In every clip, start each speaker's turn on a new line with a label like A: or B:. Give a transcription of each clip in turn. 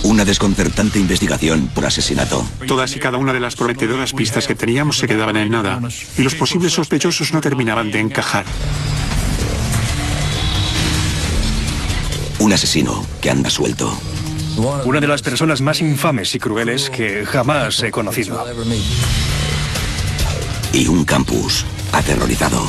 A: Una desconcertante investigación por asesinato.
B: Todas y cada una de las prometedoras pistas que teníamos se quedaban en nada, y los posibles sospechosos no terminaban de encajar.
A: Un asesino que anda suelto.
C: Una de las personas más infames y crueles que jamás he conocido.
A: Y un campus aterrorizado.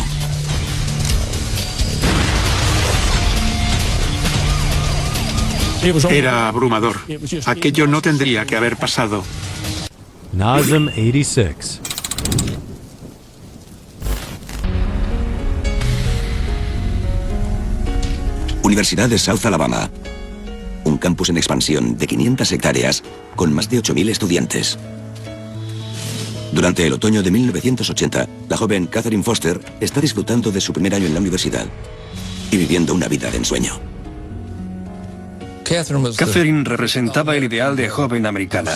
B: Era abrumador. Aquello no tendría que haber pasado.
D: Nazem 86.
A: Universidad de South Alabama. Un campus en expansión de 500 hectáreas con más de 8.000 estudiantes. Durante el otoño de 1980, la joven Catherine Foster está disfrutando de su primer año en la universidad y viviendo una vida de ensueño.
C: Catherine representaba el ideal de joven americana.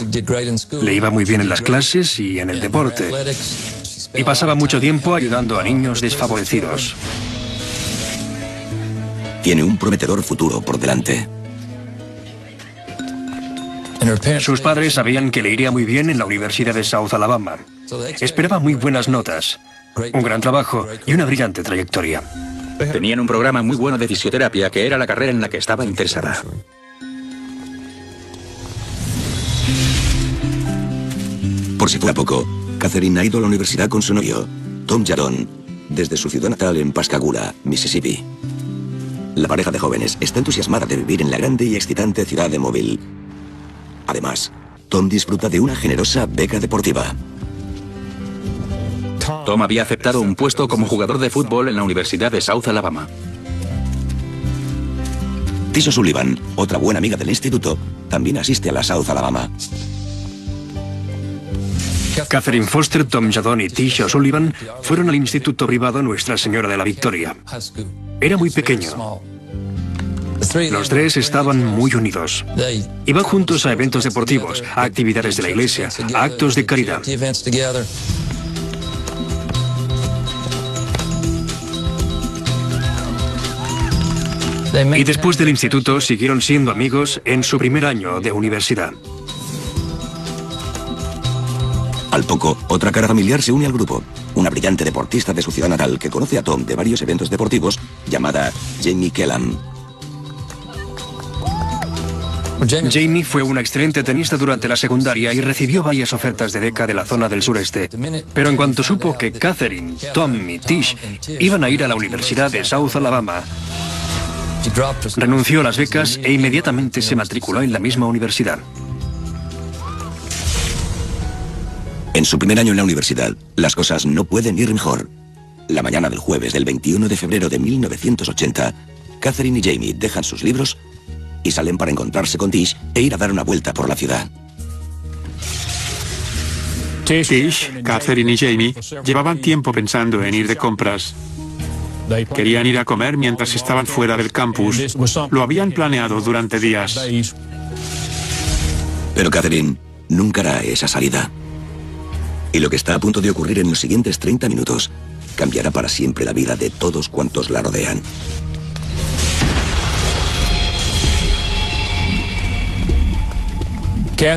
C: Le iba muy bien en las clases y en el deporte. Y pasaba mucho tiempo ayudando a niños desfavorecidos.
A: Tiene un prometedor futuro por delante.
C: Sus padres sabían que le iría muy bien en la Universidad de South Alabama. Esperaba muy buenas notas, un gran trabajo y una brillante trayectoria.
E: Tenían un programa muy bueno de fisioterapia, que era la carrera en la que estaba interesada.
A: Por si fuera poco, Catherine ha ido a la universidad con su novio, Tom Jadon, desde su ciudad natal en Pascagoula, Mississippi. La pareja de jóvenes está entusiasmada de vivir en la grande y excitante ciudad de Mobile. Además, Tom disfruta de una generosa beca deportiva.
E: Tom había aceptado un puesto como jugador de fútbol en la Universidad de South Alabama.
A: Tisha Sullivan, otra buena amiga del instituto, también asiste a la South Alabama.
C: Catherine Foster, Tom Jadon y Tisha Sullivan fueron al instituto privado Nuestra Señora de la Victoria. Era muy pequeño. Los tres estaban muy unidos. Iban juntos a eventos deportivos, a actividades de la iglesia, a actos de caridad. Y después del instituto siguieron siendo amigos en su primer año de universidad.
A: Al poco, otra cara familiar se une al grupo. Una brillante deportista de su ciudad natal que conoce a Tom de varios eventos deportivos, llamada Jamie Kellam.
C: Jamie fue una excelente tenista durante la secundaria y recibió varias ofertas de beca de la zona del sureste. Pero en cuanto supo que Catherine, Tom y Tish iban a ir a la Universidad de South Alabama, renunció a las becas e inmediatamente se matriculó en la misma universidad.
A: En su primer año en la universidad, las cosas no pueden ir mejor. La mañana del jueves del 21 de febrero de 1980, Catherine y Jamie dejan sus libros y salen para encontrarse con Tish e ir a dar una vuelta por la ciudad.
B: Tish, Catherine y Jamie llevaban tiempo pensando en ir de compras. Querían ir a comer mientras estaban fuera del campus. Lo habían planeado durante días.
A: Pero Catherine nunca hará esa salida. Y lo que está a punto de ocurrir en los siguientes 30 minutos cambiará para siempre la vida de todos cuantos la rodean.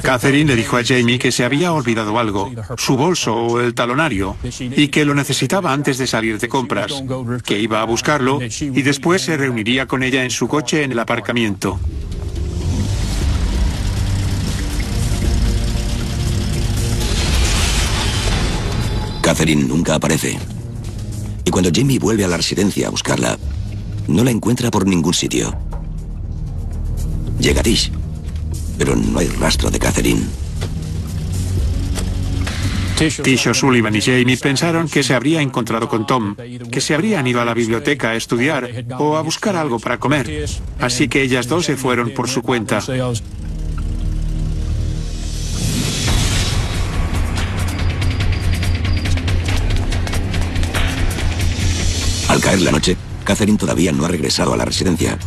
B: Catherine le dijo a Jamie que se había olvidado algo, su bolso o el talonario, y que lo necesitaba antes de salir de compras, que iba a buscarlo y después se reuniría con ella en su coche en el aparcamiento.
A: Catherine nunca aparece. Y cuando Jamie vuelve a la residencia a buscarla, no la encuentra por ningún sitio. Llega Tish, pero no hay rastro de Catherine.
B: Tish Sullivan y Jamie pensaron que se habría encontrado con Tom, que se habrían ido a la biblioteca a estudiar o a buscar algo para comer. Así que ellas dos se fueron por su cuenta.
A: Al caer la noche, Catherine todavía no ha regresado a la residencia.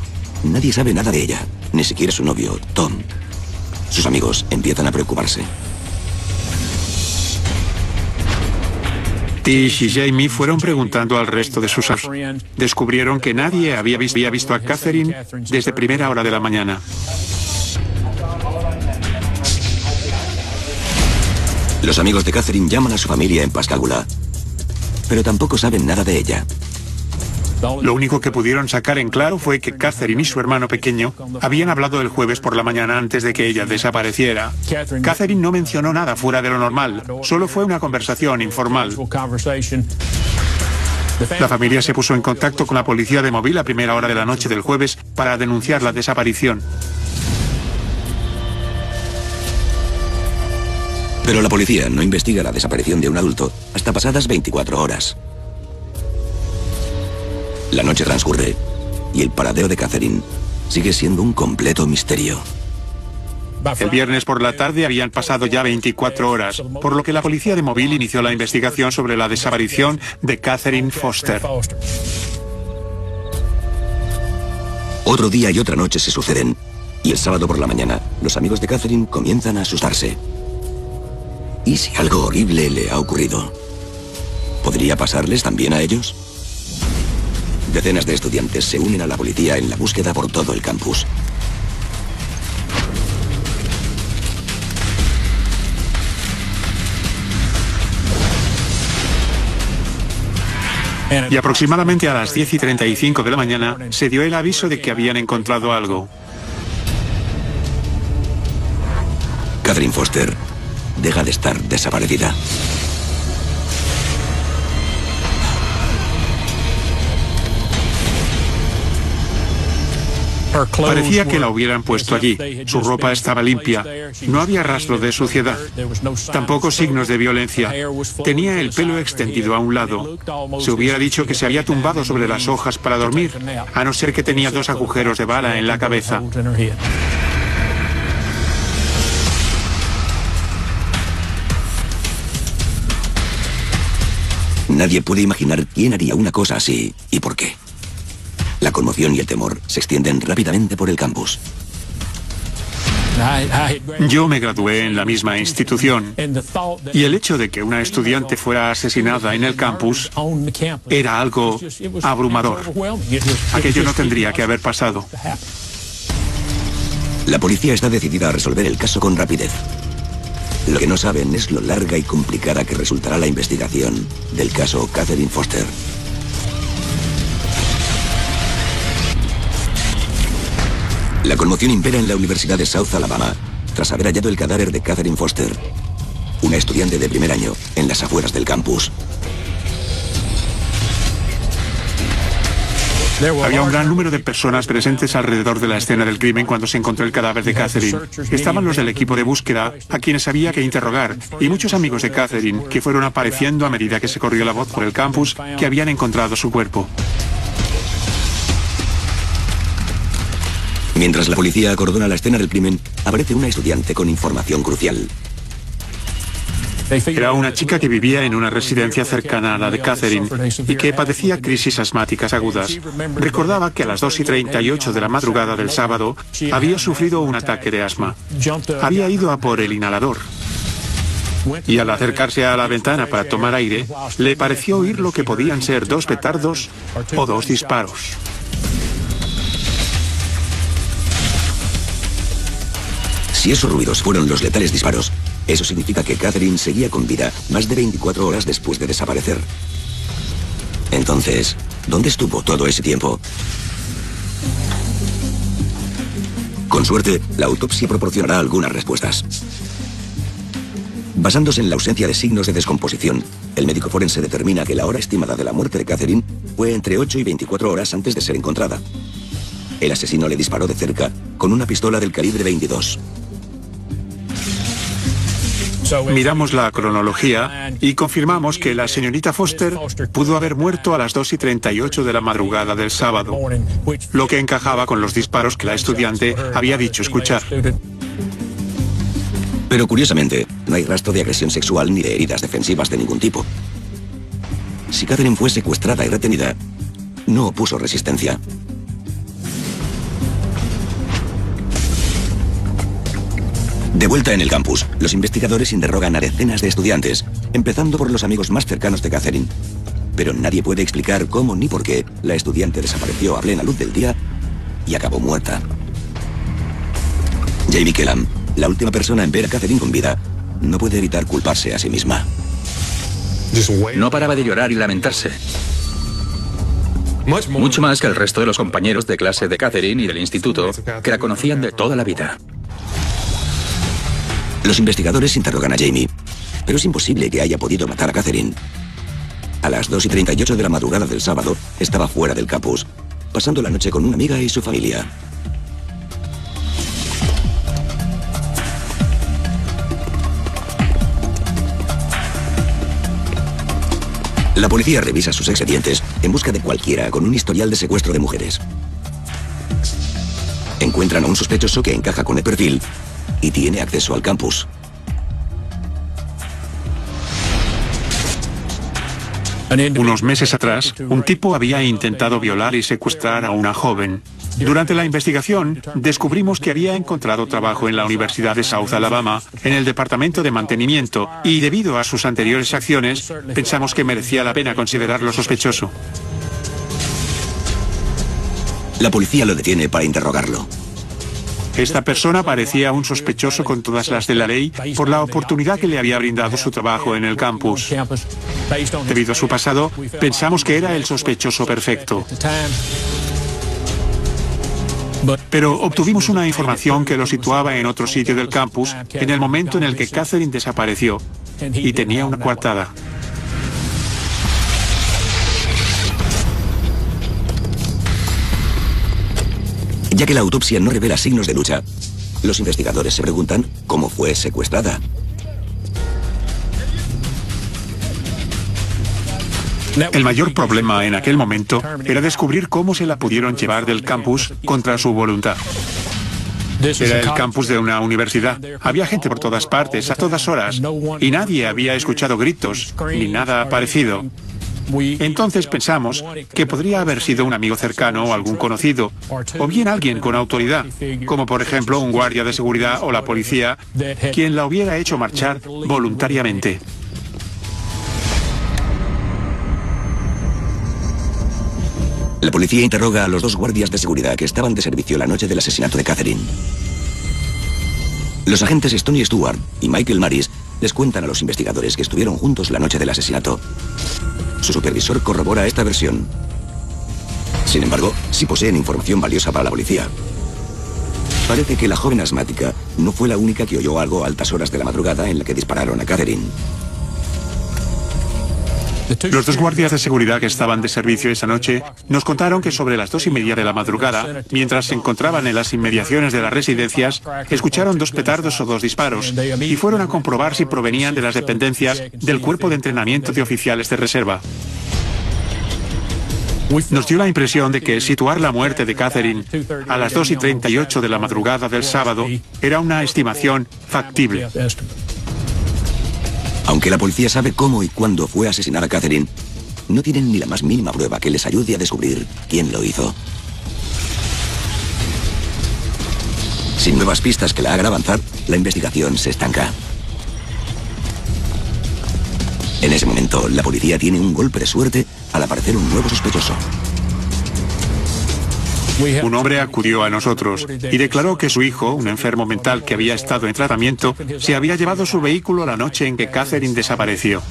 A: Nadie sabe nada de ella, ni siquiera su novio, Tom. Sus amigos empiezan a preocuparse.
B: Tish y Jamie fueron preguntando al resto de sus amigos. Descubrieron que nadie había visto a Catherine desde primera hora de la mañana.
A: Los amigos de Catherine llaman a su familia en Pascagoula, pero tampoco saben nada de ella.
B: Lo único que pudieron sacar en claro fue que Catherine y su hermano pequeño habían hablado el jueves por la mañana antes de que ella desapareciera. Catherine no mencionó nada fuera de lo normal, solo fue una conversación informal. La familia se puso en contacto con la policía de Mobile a primera hora de la noche del jueves para denunciar la desaparición.
A: Pero la policía no investiga la desaparición de un adulto hasta pasadas 24 horas. La noche transcurre y el paradero de Catherine sigue siendo un completo misterio.
B: El viernes por la tarde habían pasado ya 24 horas, por lo que la policía de Mobile inició la investigación sobre la desaparición de Catherine Foster.
A: Otro día y otra noche se suceden, y el sábado por la mañana, los amigos de Catherine comienzan a asustarse. ¿Y si algo horrible le ha ocurrido? ¿Podría pasarles también a ellos? Decenas de estudiantes se unen a la policía en la búsqueda por todo el campus.
B: Y aproximadamente a las 10:35 de la mañana se dio el aviso de que habían encontrado algo.
A: Catherine Foster deja de estar desaparecida.
B: Parecía que la hubieran puesto allí. Su ropa estaba limpia. No había rastro de suciedad. Tampoco signos de violencia. Tenía el pelo extendido a un lado. Se hubiera dicho que se había tumbado sobre las hojas para dormir, a no ser que tenía 2 agujeros de bala en la cabeza.
A: Nadie puede imaginar quién haría una cosa así y por qué. La conmoción y el temor se extienden rápidamente por el campus.
B: Yo me gradué en la misma institución y el hecho de que una estudiante fuera asesinada en el campus era algo abrumador. Aquello no tendría que haber pasado.
A: La policía está decidida a resolver el caso con rapidez. Lo que no saben es lo larga y complicada que resultará la investigación del caso Catherine Foster. La conmoción impera en la Universidad de South Alabama tras haber hallado el cadáver de Catherine Foster, una estudiante de primer año en las afueras del campus.
B: Había un gran número de personas presentes alrededor de la escena del crimen cuando se encontró el cadáver de Catherine. Estaban los del equipo de búsqueda, a quienes había que interrogar, y muchos amigos de Catherine, que fueron apareciendo a medida que se corrió la voz por el campus que habían encontrado su cuerpo.
A: Mientras la policía acordona la escena del crimen, aparece una estudiante con información crucial.
B: Era una chica que vivía en una residencia cercana a la de Catherine y que padecía crisis asmáticas agudas. Recordaba que a las 2:38 de la madrugada del sábado había sufrido un ataque de asma. Había ido a por el inhalador y al acercarse a la ventana para tomar aire, le pareció oír lo que podían ser 2 petardos o 2 disparos.
A: Si esos ruidos fueron los letales disparos, eso significa que Catherine seguía con vida más de 24 horas después de desaparecer. Entonces, ¿dónde estuvo todo ese tiempo? Con suerte, la autopsia proporcionará algunas respuestas. Basándose en la ausencia de signos de descomposición, el médico forense determina que la hora estimada de la muerte de Catherine fue entre 8 y 24 horas antes de ser encontrada. El asesino le disparó de cerca con una pistola del calibre 22.
B: Miramos la cronología y confirmamos que la señorita Foster pudo haber muerto a las 2:38 de la madrugada del sábado, lo que encajaba con los disparos que la estudiante había dicho escuchar.
A: Pero curiosamente, no hay rastro de agresión sexual ni de heridas defensivas de ningún tipo. Si Catherine fue secuestrada y retenida, no opuso resistencia. De vuelta en el campus, los investigadores interrogan a decenas de estudiantes, empezando por los amigos más cercanos de Catherine. Pero nadie puede explicar cómo ni por qué la estudiante desapareció a plena luz del día y acabó muerta. Jamie Kellam, la última persona en ver a Catherine con vida, no puede evitar culparse a sí misma.
E: No paraba de llorar y lamentarse. Mucho más que el resto de los compañeros de clase de Catherine y del instituto, que la conocían de toda la vida.
A: Los investigadores interrogan a Jamie, pero es imposible que haya podido matar a Catherine. A las 2:38 de la madrugada del sábado, estaba fuera del campus, pasando la noche con una amiga y su familia. La policía revisa sus expedientes en busca de cualquiera con un historial de secuestro de mujeres. Encuentran a un sospechoso que encaja con el perfil y tiene acceso al campus.
B: Unos meses atrás, un tipo había intentado violar y secuestrar a una joven. Durante la investigación, descubrimos que había encontrado trabajo en la Universidad de South Alabama, en el departamento de mantenimiento, y debido a sus anteriores acciones, pensamos que merecía la pena considerarlo sospechoso.
A: La policía lo detiene para interrogarlo.
B: Esta persona parecía un sospechoso con todas las de la ley por la oportunidad que le había brindado su trabajo en el campus. Debido a su pasado, pensamos que era el sospechoso perfecto. Pero obtuvimos una información que lo situaba en otro sitio del campus en el momento en el que Catherine desapareció y tenía una coartada.
A: Ya que la autopsia no revela signos de lucha, los investigadores se preguntan cómo fue secuestrada.
B: El mayor problema en aquel momento era descubrir cómo se la pudieron llevar del campus contra su voluntad. Era el campus de una universidad. Había gente por todas partes, a todas horas, y nadie había escuchado gritos ni nada parecido. Entonces pensamos que podría haber sido un amigo cercano o algún conocido, o bien alguien con autoridad, como por ejemplo un guardia de seguridad o la policía, quien la hubiera hecho marchar voluntariamente.
A: La policía interroga a los dos guardias de seguridad que estaban de servicio la noche del asesinato de Catherine. Los agentes Stoney Stewart y Michael Maris les cuentan a los investigadores que estuvieron juntos la noche del asesinato. Su supervisor corrobora esta versión. Sin embargo, sí poseen información valiosa para la policía. Parece que la joven asmática no fue la única que oyó algo a altas horas de la madrugada en la que dispararon a Catherine.
B: Los dos guardias de seguridad que estaban de servicio esa noche nos contaron que sobre las 2:30 de la madrugada, mientras se encontraban en las inmediaciones de las residencias, escucharon 2 petardos o 2 disparos y fueron a comprobar si provenían de las dependencias del cuerpo de entrenamiento de oficiales de reserva. Nos dio la impresión de que situar la muerte de Catherine a las 2:38 de la madrugada del sábado era una estimación factible.
A: Aunque la policía sabe cómo y cuándo fue asesinada Catherine, no tienen ni la más mínima prueba que les ayude a descubrir quién lo hizo. Sin nuevas pistas que la hagan avanzar, la investigación se estanca. En ese momento, la policía tiene un golpe de suerte al aparecer un nuevo sospechoso.
B: Un hombre acudió a nosotros y declaró que su hijo, un enfermo mental que había estado en tratamiento, se había llevado su vehículo la noche en que Catherine desapareció.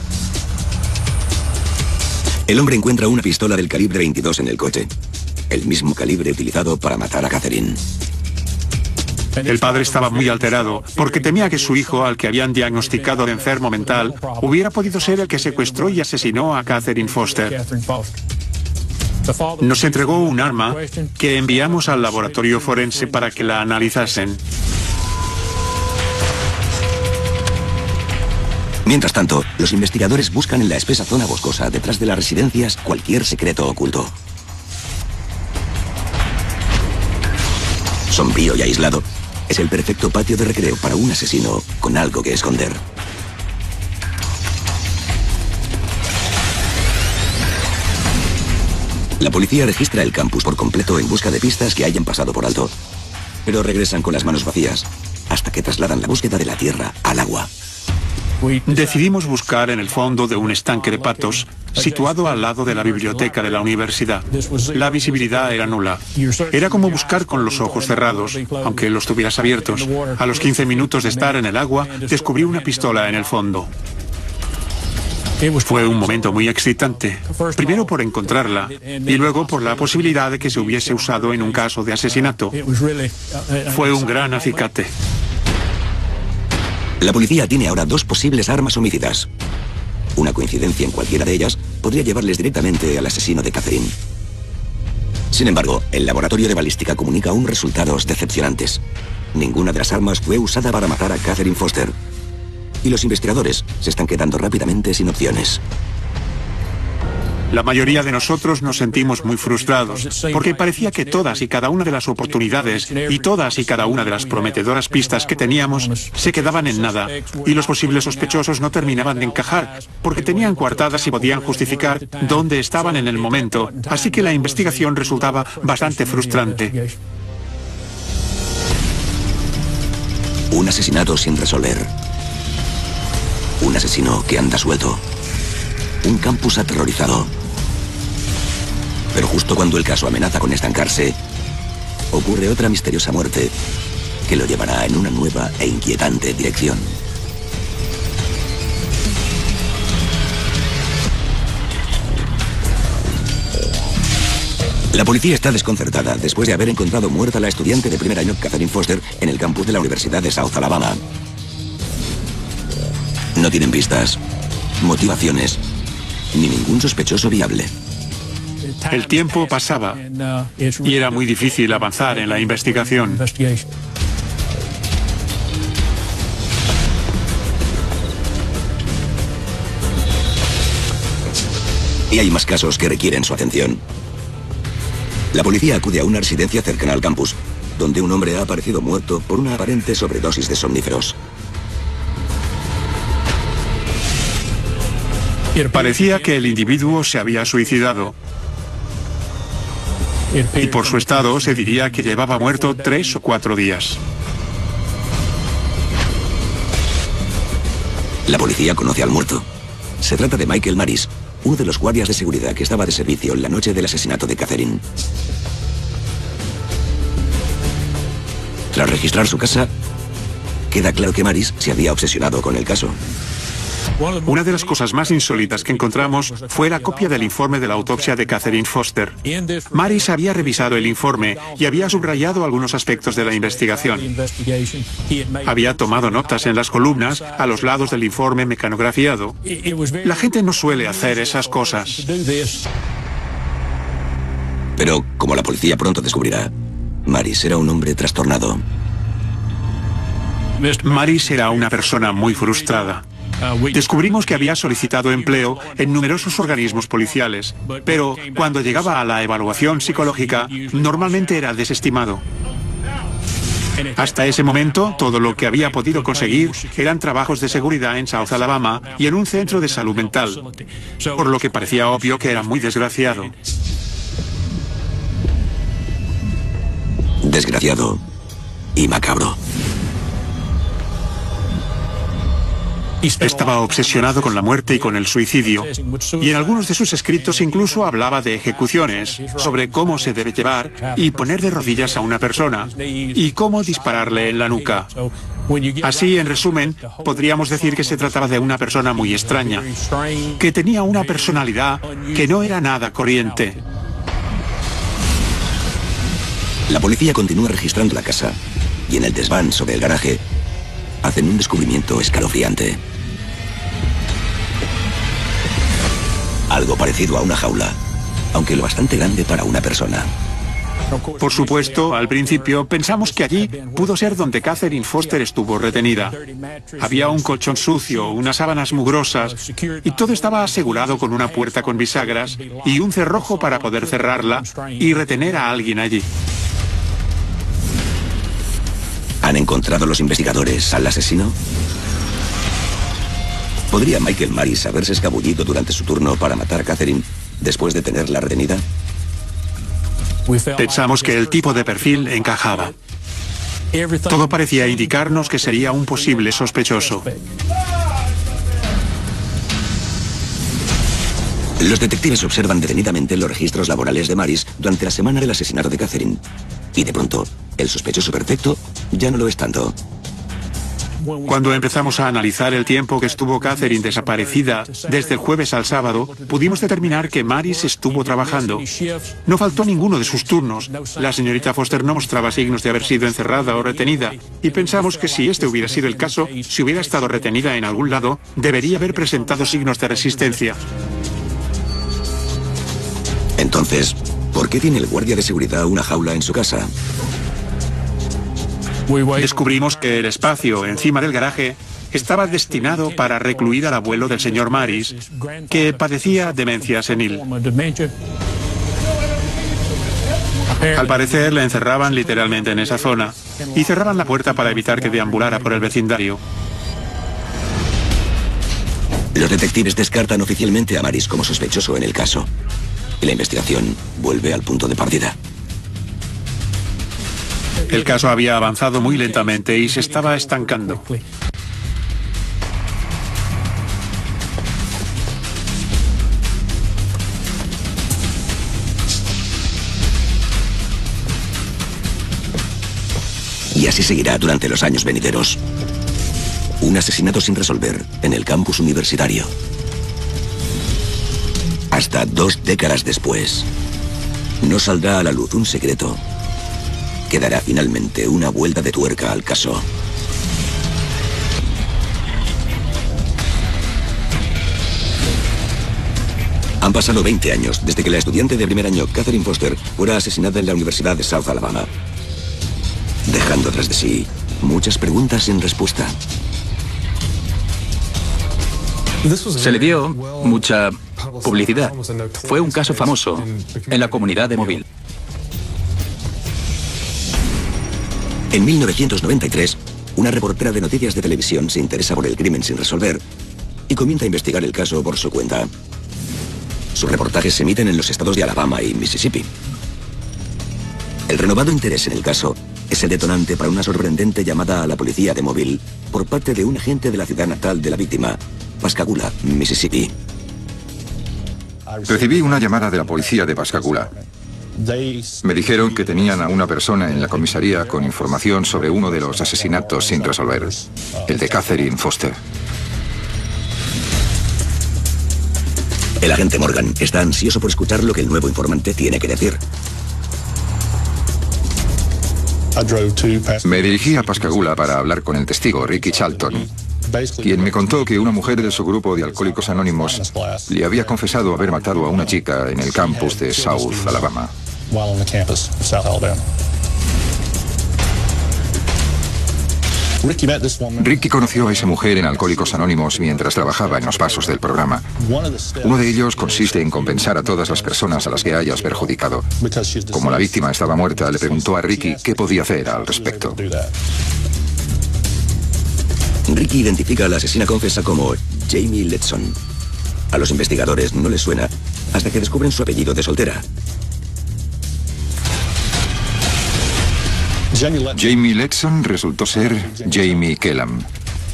A: El hombre encuentra una pistola del calibre 22 en el coche, el mismo calibre utilizado para matar a Catherine.
B: El padre estaba muy alterado porque temía que su hijo, al que habían diagnosticado de enfermo mental, hubiera podido ser el que secuestró y asesinó a Catherine Foster. Nos entregó un arma que enviamos al laboratorio forense para que la analizasen.
A: Mientras tanto, los investigadores buscan en la espesa zona boscosa detrás de las residencias cualquier secreto oculto. Sombrío y aislado, es el perfecto patio de recreo para un asesino con algo que esconder. La policía registra el campus por completo en busca de pistas que hayan pasado por alto, pero regresan con las manos vacías, hasta que trasladan la búsqueda de la tierra al agua.
B: Decidimos buscar en el fondo de un estanque de patos, situado al lado de la biblioteca de la universidad. La visibilidad era nula. Era como buscar con los ojos cerrados, aunque los tuvieras abiertos. A los 15 minutos de estar en el agua, descubrí una pistola en el fondo. Fue un momento muy excitante, primero por encontrarla y luego por la posibilidad de que se hubiese usado en un caso de asesinato. Fue un gran acicate.
A: La policía tiene ahora 2 posibles armas homicidas. Una coincidencia en cualquiera de ellas podría llevarles directamente al asesino de Catherine. Sin embargo, el laboratorio de balística comunica aún resultados decepcionantes. Ninguna de las armas fue usada para matar a Catherine Foster. Y los investigadores se están quedando rápidamente sin opciones.
B: La mayoría de nosotros nos sentimos muy frustrados, porque parecía que todas y cada una de las oportunidades y todas y cada una de las prometedoras pistas que teníamos se quedaban en nada, y los posibles sospechosos no terminaban de encajar, porque tenían coartadas y podían justificar dónde estaban en el momento, así que la investigación resultaba bastante frustrante.
A: Un asesinato sin resolver. Un asesino que anda suelto. Un campus aterrorizado. Pero justo cuando el caso amenaza con estancarse, ocurre otra misteriosa muerte que lo llevará en una nueva e inquietante dirección. La policía está desconcertada después de haber encontrado muerta a la estudiante de primer año Catherine Foster en el campus de la Universidad de South Alabama. No tienen pistas, motivaciones, ni ningún sospechoso viable.
B: El tiempo pasaba y era muy difícil avanzar en la investigación.
A: Y hay más casos que requieren su atención. La policía acude a una residencia cercana al campus, donde un hombre ha aparecido muerto por una aparente sobredosis de somníferos.
B: Parecía que el individuo se había suicidado. Y por su estado se diría que llevaba muerto 3 o 4 días.
A: La policía conoce al muerto. Se trata de Michael Maris, uno de los guardias de seguridad que estaba de servicio en la noche del asesinato de Catherine. Tras registrar su casa, queda claro que Maris se había obsesionado con el caso.
B: Una de las cosas más insólitas que encontramos fue la copia del informe de la autopsia de Catherine Foster. Maris había revisado el informe y había subrayado algunos aspectos de la investigación. Había tomado notas en las columnas a los lados del informe mecanografiado. La gente no suele hacer esas cosas.
A: Pero, como la policía pronto descubrirá, Maris era un hombre trastornado.
B: Maris era una persona muy frustrada. Descubrimos que había solicitado empleo en numerosos organismos policiales, pero cuando llegaba a la evaluación psicológica, normalmente era desestimado. Hasta ese momento, todo lo que había podido conseguir eran trabajos de seguridad en South Alabama y en un centro de salud mental, por lo que parecía obvio que era muy desgraciado.
A: Desgraciado y macabro.
B: Estaba obsesionado con la muerte y con el suicidio, y en algunos de sus escritos incluso hablaba de ejecuciones, sobre cómo se debe llevar y poner de rodillas a una persona, y cómo dispararle en la nuca. Así, en resumen, podríamos decir que se trataba de una persona muy extraña, que tenía una personalidad que no era nada corriente.
A: La policía continúa registrando la casa, y en el desván sobre el garaje hacen un descubrimiento escalofriante. Algo parecido a una jaula, aunque lo bastante grande para una persona.
B: Por supuesto, al principio pensamos que allí pudo ser donde Catherine Foster estuvo retenida. Había un colchón sucio, unas sábanas mugrosas, y todo estaba asegurado con una puerta con bisagras y un cerrojo para poder cerrarla y retener a alguien allí.
A: ¿Han encontrado los investigadores al asesino? ¿Podría Michael Maris haberse escabullido durante su turno para matar a Catherine después de tenerla retenida?
B: Pensamos que el tipo de perfil encajaba. Todo parecía indicarnos que sería un posible sospechoso.
A: Los detectives observan detenidamente los registros laborales de Maris durante la semana del asesinato de Catherine. Y de pronto, el sospechoso perfecto ya no lo es tanto.
B: Cuando empezamos a analizar el tiempo que estuvo Catherine desaparecida desde el jueves al sábado, pudimos determinar que Maris estuvo trabajando. No faltó ninguno de sus turnos. La señorita Foster no mostraba signos de haber sido encerrada o retenida. Y pensamos que si este hubiera sido el caso, si hubiera estado retenida en algún lado, debería haber presentado signos de resistencia.
A: Entonces, ¿por qué tiene el guardia de seguridad una jaula en su casa?
B: Descubrimos que el espacio encima del garaje estaba destinado para recluir al abuelo del señor Maris, que padecía demencia senil. Al parecer le encerraban literalmente en esa zona y cerraban la puerta para evitar que deambulara por el vecindario.
A: Los detectives descartan oficialmente a Maris como sospechoso en el caso. Y la investigación vuelve al punto de partida.
B: El caso había avanzado muy lentamente y se estaba estancando.
A: Y así seguirá durante los años venideros. Un asesinato sin resolver en el campus universitario. Hasta 2 décadas después, no saldrá a la luz un secreto que dará finalmente una vuelta de tuerca al caso. Han pasado 20 años desde que la estudiante de primer año Catherine Foster fuera asesinada en la Universidad de South Alabama, dejando tras de sí muchas preguntas sin respuesta.
E: Se le dio mucha publicidad. Fue un caso famoso en la comunidad de Mobile.
A: En 1993, una reportera de noticias de televisión se interesa por el crimen sin resolver y comienza a investigar el caso por su cuenta. Sus reportajes se emiten en los estados de Alabama y Mississippi. El renovado interés en el caso es el detonante para una sorprendente llamada a la policía de Mobile por parte de un agente de la ciudad natal de la víctima, Pascagoula, Mississippi.
F: Recibí una llamada de la policía de Pascagoula. Me dijeron que tenían a una persona en la comisaría con información sobre uno de los asesinatos sin resolver, el de Catherine Foster.
A: El agente Morgan está ansioso por escuchar lo que el nuevo informante tiene que decir.
F: Me dirigí a Pascagoula para hablar con el testigo, Ricky Charlton, quien me contó que una mujer de su grupo de Alcohólicos Anónimos le había confesado haber matado a una chica en el campus de South Alabama. Ricky conoció a esa mujer en Alcohólicos Anónimos mientras trabajaba en los pasos del programa. Uno de ellos consiste en compensar a todas las personas a las que hayas perjudicado. Como la víctima estaba muerta, le preguntó a Ricky qué podía hacer al respecto.
A: Ricky identifica a la asesina confesa como Jamie Letson. A los investigadores no les suena hasta que descubren su apellido de soltera.
F: Jamie Letson resultó ser Jamie Kellam.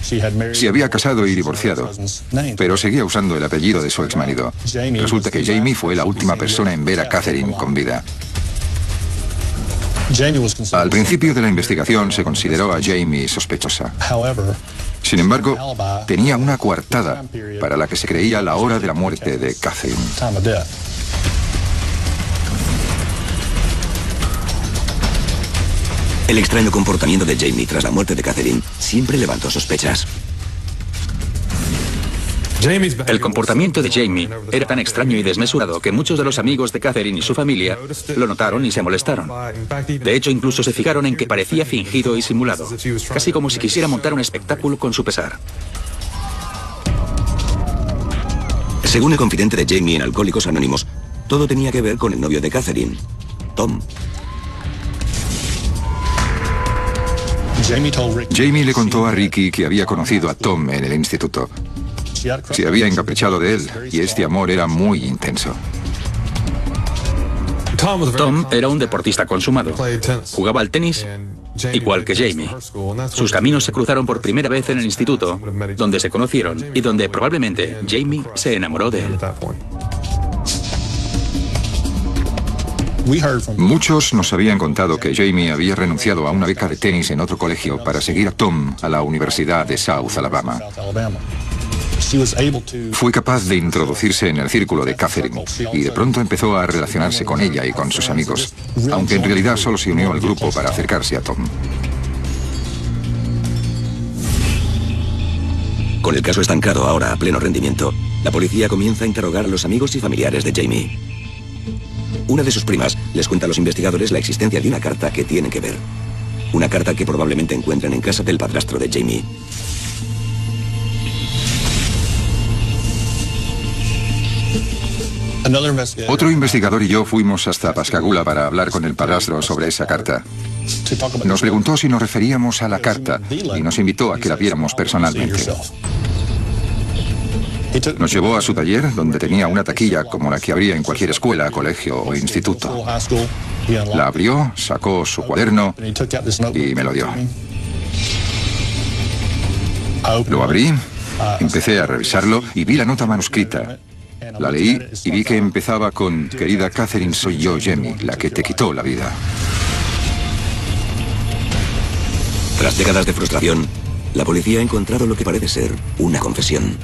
F: Se había casado y divorciado, pero seguía usando el apellido de su exmarido. Resulta que Jamie fue la última persona en ver a Catherine con vida. Al principio de la investigación se consideró a Jamie sospechosa. Sin embargo, tenía una coartada para la que se creía la hora de la muerte de Catherine.
A: El extraño comportamiento de Jamie tras la muerte de Catherine siempre levantó sospechas.
E: El comportamiento de Jamie era tan extraño y desmesurado que muchos de los amigos de Catherine y su familia lo notaron y se molestaron. De hecho, incluso se fijaron en que parecía fingido y simulado, casi como si quisiera montar un espectáculo con su pesar.
A: Según el confidente de Jamie en Alcohólicos Anónimos, todo tenía que ver con el novio de Catherine, Tom.
F: Jamie le contó a Ricky que había conocido a Tom en el instituto. Se había encaprichado de él y este amor era muy intenso.
E: Tom era un deportista consumado. Jugaba al tenis igual que Jamie. Sus caminos se cruzaron por primera vez en el instituto, donde se conocieron y donde probablemente Jamie se enamoró de él.
F: Muchos nos habían contado que Jamie había renunciado a una beca de tenis en otro colegio para seguir a Tom a la Universidad de South Alabama. Fue capaz de introducirse en el círculo de Catherine y de pronto empezó a relacionarse con ella y con sus amigos, aunque en realidad solo se unió al grupo para acercarse a Tom.
A: Con el caso estancado ahora a pleno rendimiento, la policía comienza a interrogar a los amigos y familiares de Jamie. Una de sus primas les cuenta a los investigadores la existencia de una carta que tienen que ver. Una carta que probablemente encuentran en casa del padrastro de Jamie.
F: Otro investigador y yo fuimos hasta Pascagoula para hablar con el padrastro sobre esa carta. Nos preguntó si nos referíamos a la carta y nos invitó a que la viéramos personalmente. Nos llevó a su taller, donde tenía una taquilla como la que habría en cualquier escuela, colegio o instituto. La abrió, sacó su cuaderno y me lo dio. Lo abrí, empecé a revisarlo y vi la nota manuscrita. La leí y vi que empezaba con: querida Catherine, soy yo, Jamie, la que te quitó la vida.
A: Tras décadas de frustración, la policía ha encontrado lo que parece ser una confesión.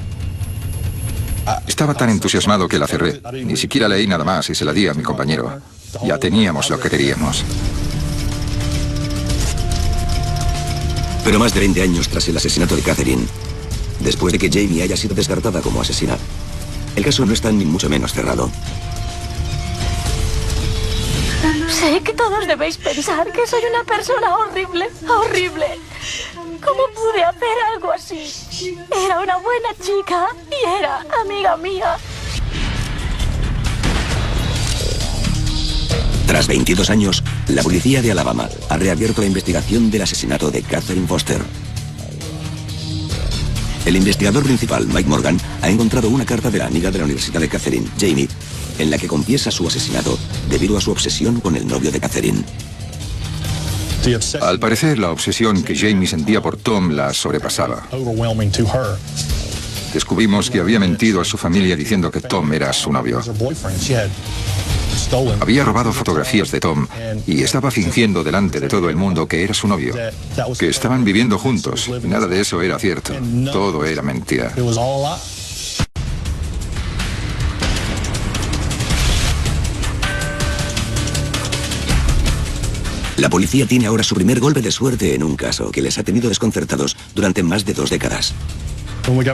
F: Estaba tan entusiasmado que la cerré. Ni siquiera leí nada más y se la di a mi compañero. Ya teníamos lo que queríamos.
A: Pero más de 20 años tras el asesinato de Catherine, después de que Jamie haya sido descartada como asesina, el caso no está ni mucho menos cerrado.
G: Sé que todos debéis pensar que soy una persona horrible, horrible. ¿Cómo pude hacer algo así? Era una buena chica y era amiga mía.
A: Tras 22 años, la policía de Alabama ha reabierto la investigación del asesinato de Catherine Foster. El investigador principal, Mike Morgan, ha encontrado una carta de la amiga de la Universidad de Catherine, Jamie, en la que confiesa su asesinato debido a su obsesión con el novio de Catherine.
F: Al parecer, la obsesión que Jamie sentía por Tom la sobrepasaba. Descubrimos que había mentido a su familia diciendo que Tom era su novio. Había robado fotografías de Tom y estaba fingiendo delante de todo el mundo que era su novio, que estaban viviendo juntos. Nada de eso era cierto. Todo era mentira.
A: La policía tiene ahora su primer golpe de suerte en un caso que les ha tenido desconcertados durante más de 2 décadas.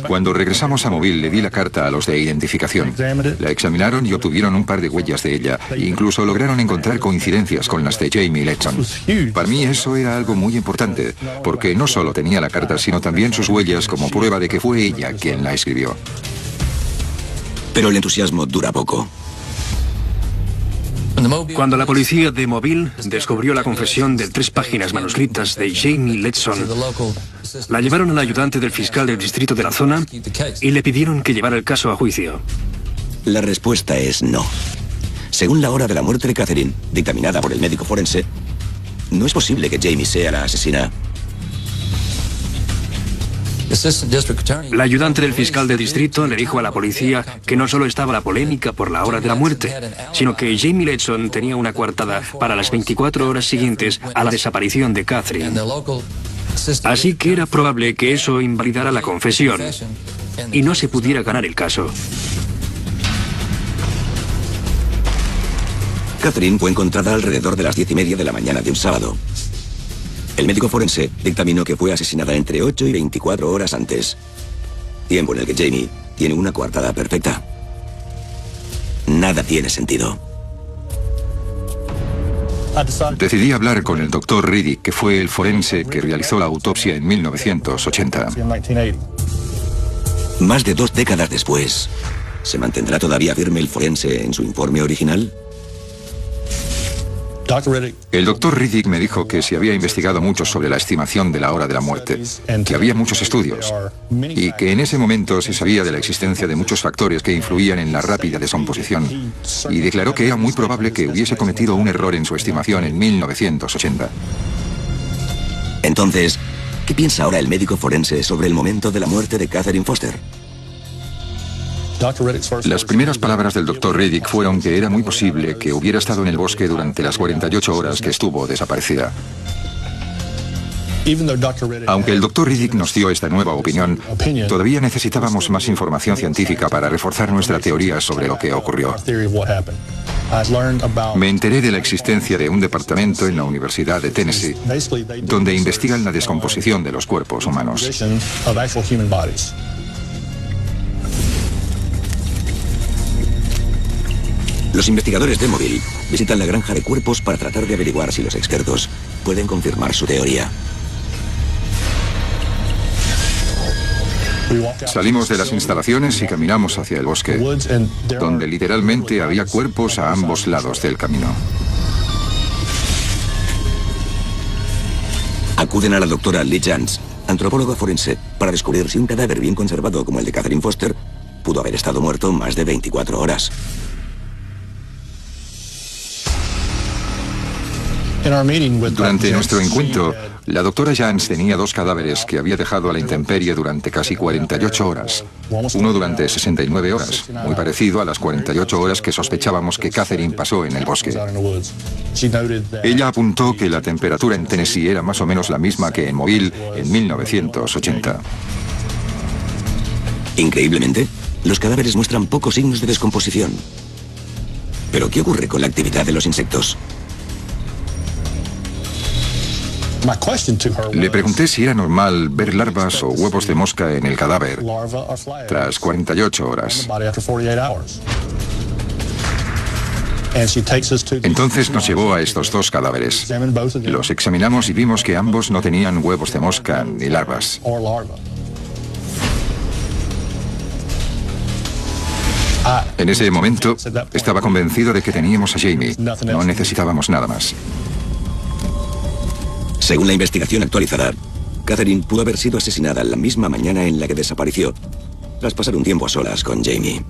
F: Cuando regresamos a Mobile, le di la carta a los de identificación. La examinaron y obtuvieron un par de huellas de ella. E incluso lograron encontrar coincidencias con las de Jamie Letson. Para mí eso era algo muy importante, porque no solo tenía la carta, sino también sus huellas como prueba de que fue ella quien la escribió.
A: Pero el entusiasmo dura poco.
C: Cuando la policía de Mobile descubrió la confesión de 3 páginas manuscritas de Jamie Letson, la llevaron al ayudante del fiscal del distrito de la zona y le pidieron que llevara el caso a juicio.
A: La respuesta es no. Según la hora de la muerte de Catherine, dictaminada por el médico forense, no es posible que Jamie sea la asesina.
C: La ayudante del fiscal de distrito le dijo a la policía que no solo estaba la polémica por la hora de la muerte, sino que Jamie Letson tenía una coartada para las 24 horas siguientes a la desaparición de Catherine. Así que era probable que eso invalidara la confesión y no se pudiera ganar el caso.
A: Catherine fue encontrada alrededor de las 10:30 de la mañana de un sábado. El médico forense dictaminó que fue asesinada entre 8 y 24 horas antes, tiempo en el que Jamie tiene una coartada perfecta. Nada tiene sentido.
F: Decidí hablar con el doctor Riddick, que fue el forense que realizó la autopsia en 1980.
A: Más de 2 décadas después, ¿se mantendrá todavía firme el forense en su informe original?
F: El doctor Riddick me dijo que se había investigado mucho sobre la estimación de la hora de la muerte, que había muchos estudios y que en ese momento se sabía de la existencia de muchos factores que influían en la rápida descomposición, y declaró que era muy probable que hubiese cometido un error en su estimación en 1980.
A: Entonces, ¿qué piensa ahora el médico forense sobre el momento de la muerte de Catherine Foster?
F: Las primeras palabras del Dr. Riddick fueron que era muy posible que hubiera estado en el bosque durante las 48 horas que estuvo desaparecida. Aunque el Dr. Riddick nos dio esta nueva opinión, todavía necesitábamos más información científica para reforzar nuestra teoría sobre lo que ocurrió. Me enteré de la existencia de un departamento en la Universidad de Tennessee donde investigan la descomposición de los cuerpos humanos.
A: Los investigadores de Mobile visitan la granja de cuerpos para tratar de averiguar si los expertos pueden confirmar su teoría.
F: Salimos de las instalaciones y caminamos hacia el bosque, donde literalmente había cuerpos a ambos lados del camino.
A: Acuden a la doctora Lee Jans, antropóloga forense, para descubrir si un cadáver bien conservado como el de Catherine Foster pudo haber estado muerto más de 24 horas.
F: Durante nuestro encuentro, la doctora Jans tenía 2 cadáveres que había dejado a la intemperie durante casi 48 horas. Uno durante 69 horas, muy parecido a las 48 horas que sospechábamos que Catherine pasó en el bosque. Ella apuntó que la temperatura en Tennessee era más o menos la misma que en Mobile en 1980.
A: Increíblemente, los cadáveres muestran pocos signos de descomposición. ¿Pero qué ocurre con la actividad de los insectos?
F: Le pregunté si era normal ver larvas o huevos de mosca en el cadáver tras 48 horas. Entonces nos llevó a estos 2 cadáveres. Los examinamos y vimos que ambos no tenían huevos de mosca ni larvas. En ese momento, estaba convencido de que teníamos a Jamie. No necesitábamos nada más.
A: Según la investigación actualizada, Catherine pudo haber sido asesinada la misma mañana en la que desapareció, tras pasar un tiempo a solas con Jamie.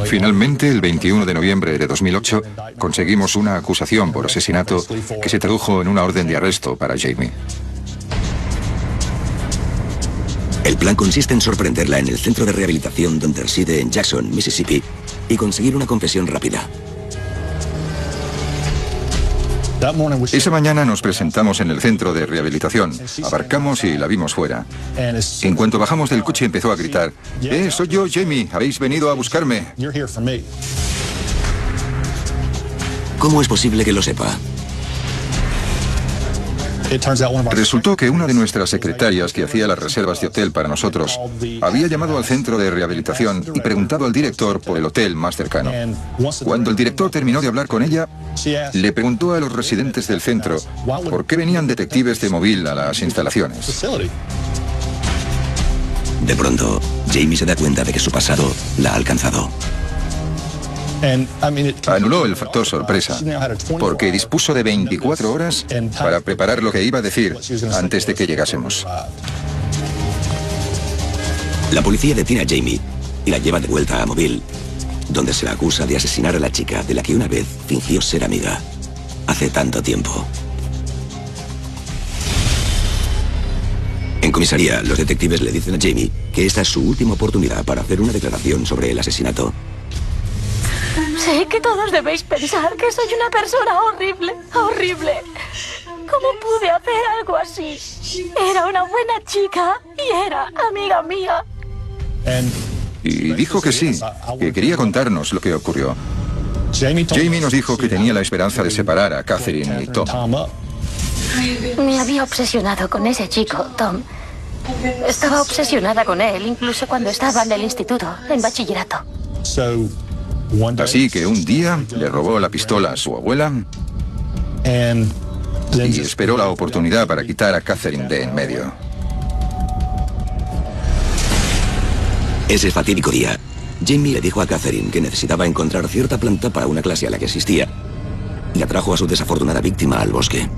F: Finalmente, el 21 de noviembre de 2008, conseguimos una acusación por asesinato que se tradujo en una orden de arresto para Jamie.
A: El plan consiste en sorprenderla en el centro de rehabilitación donde reside en Jackson, Mississippi, y conseguir una confesión rápida.
F: Esa mañana nos presentamos en el centro de rehabilitación. Abarcamos y la vimos fuera. En cuanto bajamos del coche empezó a gritar: soy yo, Jamie, habéis venido a buscarme.
A: ¿Cómo es posible que lo sepa?
F: Resultó que una de nuestras secretarias que hacía las reservas de hotel para nosotros había llamado al centro de rehabilitación y preguntado al director por el hotel más cercano. Cuando el director terminó de hablar con ella, le preguntó a los residentes del centro por qué venían detectives de Mobile a las instalaciones.
A: De pronto, Jamie se da cuenta de que su pasado la ha alcanzado.
F: Anuló el factor sorpresa, porque dispuso de 24 horas para preparar lo que iba a decir antes de que llegásemos.
A: La policía detiene a Jamie y la lleva de vuelta a Mobile, donde se la acusa de asesinar a la chica de la que una vez fingió ser amiga, hace tanto tiempo. En comisaría, los detectives le dicen a Jamie que esta es su última oportunidad para hacer una declaración sobre el asesinato.
G: Sé que todos debéis pensar que soy una persona horrible, horrible. ¿Cómo pude hacer algo así? Era una buena chica y era amiga mía.
F: Y dijo que sí, que quería contarnos lo que ocurrió. Jamie nos dijo que tenía la esperanza de separar a Catherine y Tom.
G: Me había obsesionado con ese chico, Tom. Estaba obsesionada con él incluso cuando estaba en el instituto, en bachillerato.
F: Así que un día le robó la pistola a su abuela y esperó la oportunidad para quitar a Catherine de en medio.
A: Ese fatídico día, Jamie le dijo a Catherine que necesitaba encontrar cierta planta para una clase a la que asistía y atrajo a su desafortunada víctima al bosque.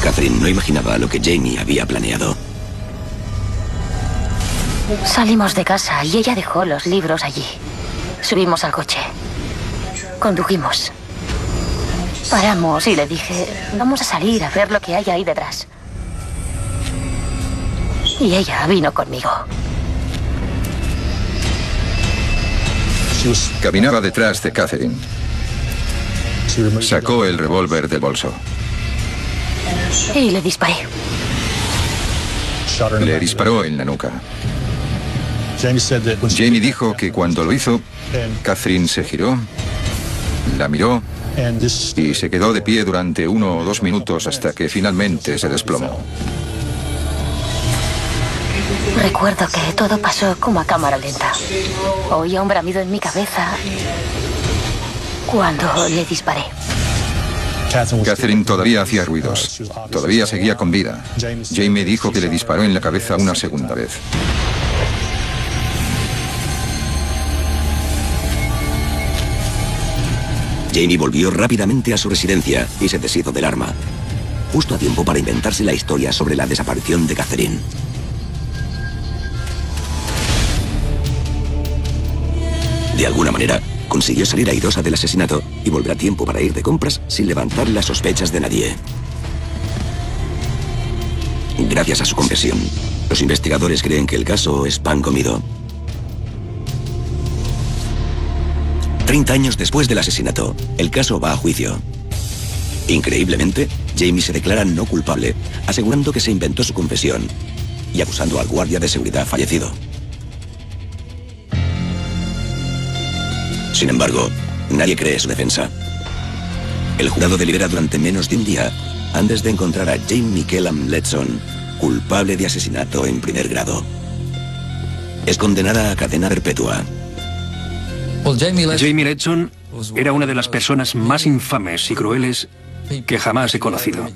A: Catherine no imaginaba lo que Jamie había planeado.
G: Salimos de casa y ella dejó los libros allí. Subimos al coche. Condujimos. Paramos y le dije, vamos a salir a ver lo que hay ahí detrás. Y ella vino conmigo.
F: Caminaba detrás de Catherine. Sacó el revólver del bolso.
G: Y le disparé.
F: Le disparó en la nuca. Jamie dijo que cuando lo hizo, Catherine se giró, la miró y se quedó de pie durante 1 o 2 minutos hasta que finalmente se desplomó.
G: Recuerdo que todo pasó como a cámara lenta. Oía un bramido en mi cabeza cuando le disparé.
F: Catherine todavía hacía ruidos. Todavía seguía con vida. Jamie dijo que le disparó en la cabeza una segunda vez.
A: Jamie volvió rápidamente a su residencia y se deshizo del arma, justo a tiempo para inventarse la historia sobre la desaparición de Catherine. De alguna manera, consiguió salir airosa del asesinato y volver a tiempo para ir de compras sin levantar las sospechas de nadie. Gracias a su confesión, los investigadores creen que el caso es pan comido. 30 años después del asesinato, el caso va a juicio. Increíblemente, Jamie se declara no culpable, asegurando que se inventó su confesión y acusando al guardia de seguridad fallecido. Sin embargo, nadie cree su defensa. El jurado delibera durante menos de un día antes de encontrar a Jamie Kellam Letson culpable de asesinato en primer grado. Es condenada a cadena perpetua.
C: Jamie Letson era una de las personas más infames y crueles que jamás he conocido.